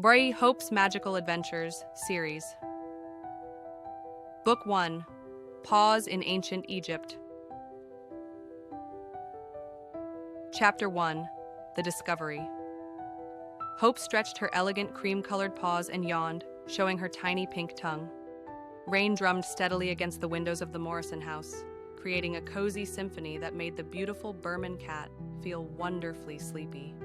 Bray Hope's Magical Adventures series. Book 1, Paws in Ancient Egypt. Chapter 1, The Discovery. Hope stretched her elegant cream-colored paws and yawned, showing her tiny pink tongue. Rain drummed steadily against the windows of the Morrison house, creating a cozy symphony that made the beautiful Burman cat feel wonderfully sleepy.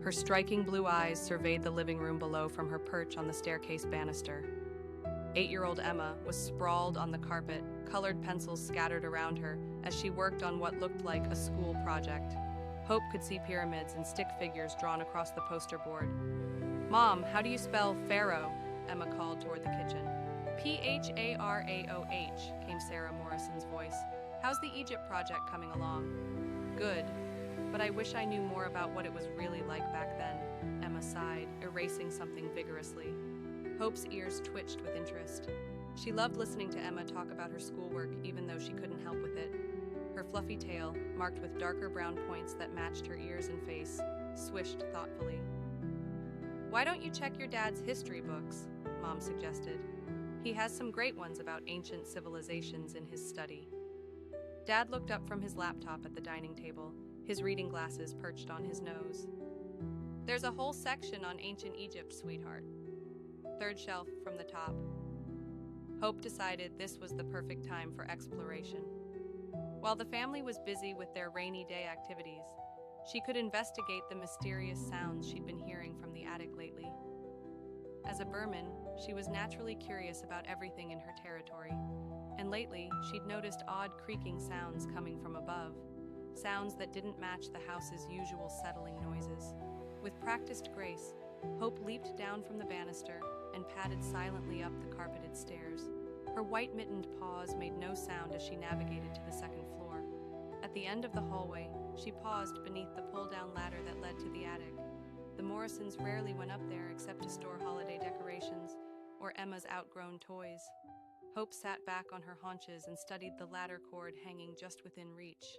Her striking blue eyes surveyed the living room below from her perch on the staircase banister. 8-year-old Emma was sprawled on the carpet, colored pencils scattered around her as she worked on what looked like a school project. Hope could see pyramids and stick figures drawn across the poster board. "Mom, how do you spell pharaoh?" Emma called toward the kitchen. "Pharaoh," came Sarah Morrison's voice. "How's the Egypt project coming along?" "Good. But I wish I knew more about what it was really like back then," Emma sighed, erasing something vigorously. Hope's ears twitched with interest. She loved listening to Emma talk about her schoolwork, even though she couldn't help with it. Her fluffy tail, marked with darker brown points that matched her ears and face, swished thoughtfully. "Why don't you check your dad's history books?" Mom suggested. "He has some great ones about ancient civilizations in his study." Dad looked up from his laptop at the dining table, his reading glasses perched on his nose. "There's a whole section on ancient Egypt, sweetheart. Third shelf from the top." Hope decided this was the perfect time for exploration. While the family was busy with their rainy day activities, she could investigate the mysterious sounds she'd been hearing from the attic lately. As a Burman, she was naturally curious about everything in her territory, and lately she'd noticed odd creaking sounds coming from above. Sounds that didn't match the house's usual settling noises. With practiced grace, Hope leaped down from the banister and padded silently up the carpeted stairs. Her white-mittened paws made no sound as she navigated to the second floor. At the end of the hallway, she paused beneath the pull-down ladder that led to the attic. The Morrisons rarely went up there except to store holiday decorations or Emma's outgrown toys. Hope sat back on her haunches and studied the ladder cord hanging just within reach.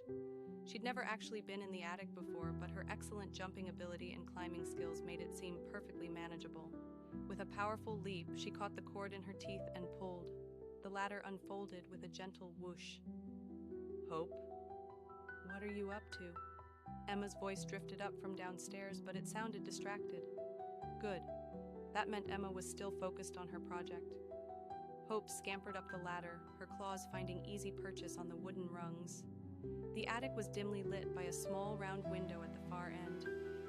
She'd never actually been in the attic before, but her excellent jumping ability and climbing skills made it seem perfectly manageable. With a powerful leap, she caught the cord in her teeth and pulled. The ladder unfolded with a gentle whoosh. "Hope, what are you up to?" Emma's voice drifted up from downstairs, but it sounded distracted. Good. That meant Emma was still focused on her project. Hope scampered up the ladder, her claws finding easy purchase on the wooden rungs. The attic was dimly lit by a small round window at the far end,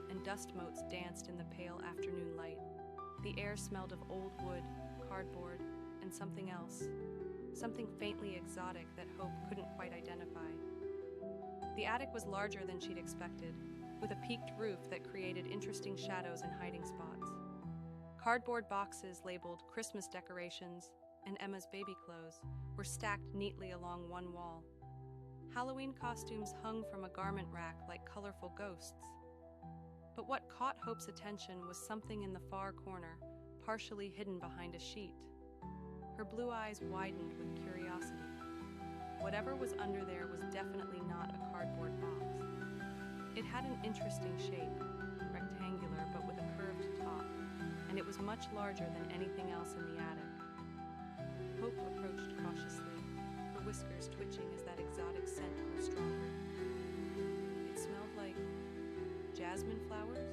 and dust motes danced in the pale afternoon light. The air smelled of old wood, cardboard, and something else. Something faintly exotic that Hope couldn't quite identify. The attic was larger than she'd expected, with a peaked roof that created interesting shadows and hiding spots. Cardboard boxes labeled Christmas decorations and Emma's baby clothes were stacked neatly along one wall. Halloween costumes hung from a garment rack like colorful ghosts. But what caught Hope's attention was something in the far corner, partially hidden behind a sheet. Her blue eyes widened with curiosity. Whatever was under there was definitely not a cardboard box. It had an interesting shape, rectangular but with a curved top, and it was much larger than anything else in the attic. Hope approached cautiously, her whiskers twitching as that exotic scent grew stronger. It smelled like jasmine flowers,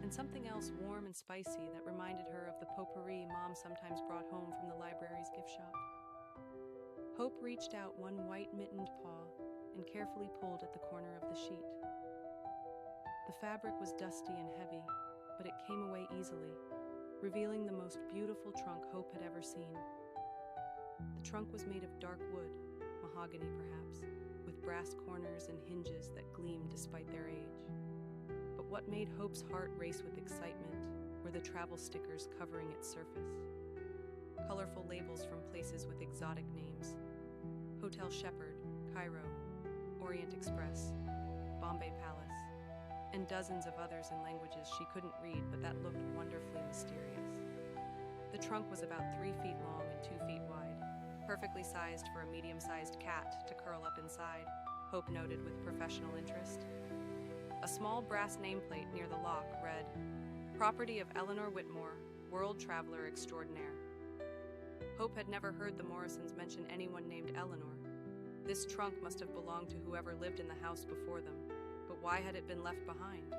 and something else warm and spicy that reminded her of the potpourri Mom sometimes brought home from the library's gift shop. Hope reached out one white-mittened paw and carefully pulled at the corner of the sheet. The fabric was dusty and heavy, but it came away easily, revealing the most beautiful trunk Hope had ever seen. The trunk was made of dark wood, mahogany perhaps, with brass corners and hinges that gleamed despite their age. But what made Hope's heart race with excitement were the travel stickers covering its surface. Colorful labels from places with exotic names: Hotel Shepherd, Cairo, Orient Express, Bombay Palace, and dozens of others in languages she couldn't read but that looked wonderfully mysterious. The trunk was about 3 feet long and 2 feet wide, perfectly sized for a medium-sized cat to curl up inside, Hope noted with professional interest. A small brass nameplate near the lock read, property of Eleanor Whitmore, world traveler extraordinaire. Hope had never heard the Morrisons mention anyone named Eleanor. This trunk must have belonged to whoever lived in the house before them, but why had it been left behind?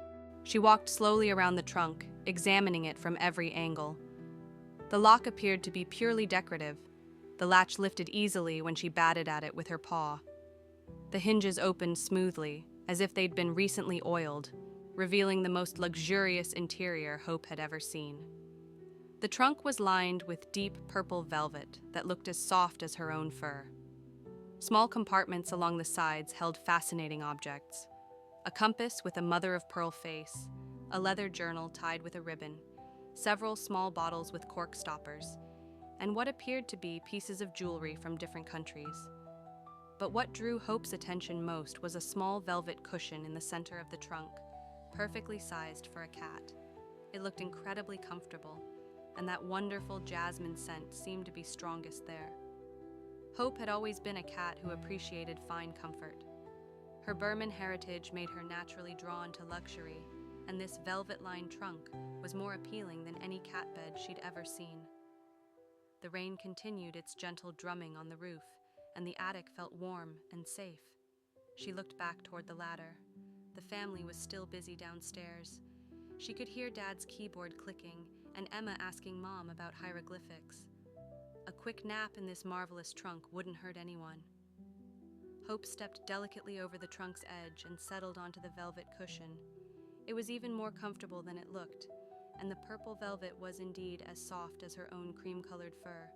She walked slowly around the trunk, examining it from every angle. The lock appeared to be purely decorative. The latch lifted easily when she batted at it with her paw. The hinges opened smoothly, as if they'd been recently oiled, revealing the most luxurious interior Hope had ever seen. The trunk was lined with deep purple velvet that looked as soft as her own fur. Small compartments along the sides held fascinating objects. A compass with a mother-of-pearl face, a leather journal tied with a ribbon, several small bottles with cork stoppers, and what appeared to be pieces of jewelry from different countries. But what drew Hope's attention most was a small velvet cushion in the center of the trunk, perfectly sized for a cat. It looked incredibly comfortable, and that wonderful jasmine scent seemed to be strongest there. Hope had always been a cat who appreciated fine comfort. Her Burman heritage made her naturally drawn to luxury, and this velvet-lined trunk was more appealing than any cat bed she'd ever seen. The rain continued its gentle drumming on the roof, and the attic felt warm and safe. She looked back toward the ladder. The family was still busy downstairs. She could hear Dad's keyboard clicking and Emma asking Mom about hieroglyphics. A quick nap in this marvelous trunk wouldn't hurt anyone. Hope stepped delicately over the trunk's edge and settled onto the velvet cushion. It was even more comfortable than it looked, and the purple velvet was indeed as soft as her own cream-colored fur.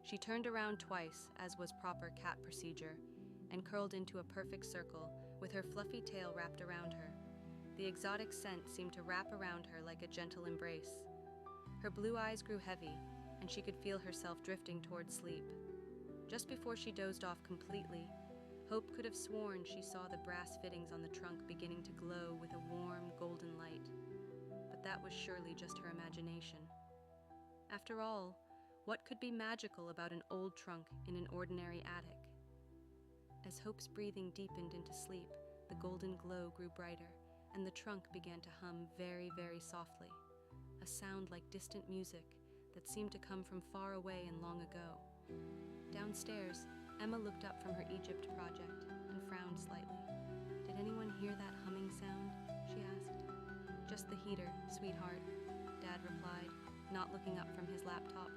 She turned around twice, as was proper cat procedure, and curled into a perfect circle, with her fluffy tail wrapped around her. The exotic scent seemed to wrap around her like a gentle embrace. Her blue eyes grew heavy, and she could feel herself drifting toward sleep. Just before she dozed off completely, Hope could have sworn she saw the brass fittings on the trunk beginning to glow with a warm, golden light. But that was surely just her imagination. After all, what could be magical about an old trunk in an ordinary attic? As Hope's breathing deepened into sleep, the golden glow grew brighter, and the trunk began to hum very, very softly, a sound like distant music that seemed to come from far away and long ago. Downstairs, Emma looked up from her Egypt project and frowned slightly. "Did anyone hear that humming sound?" she asked. "Just the heater, sweetheart," Dad replied, not looking up from his laptop.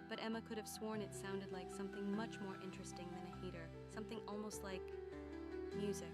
But Emma could have sworn it sounded like something much more interesting than a heater, something almost like music.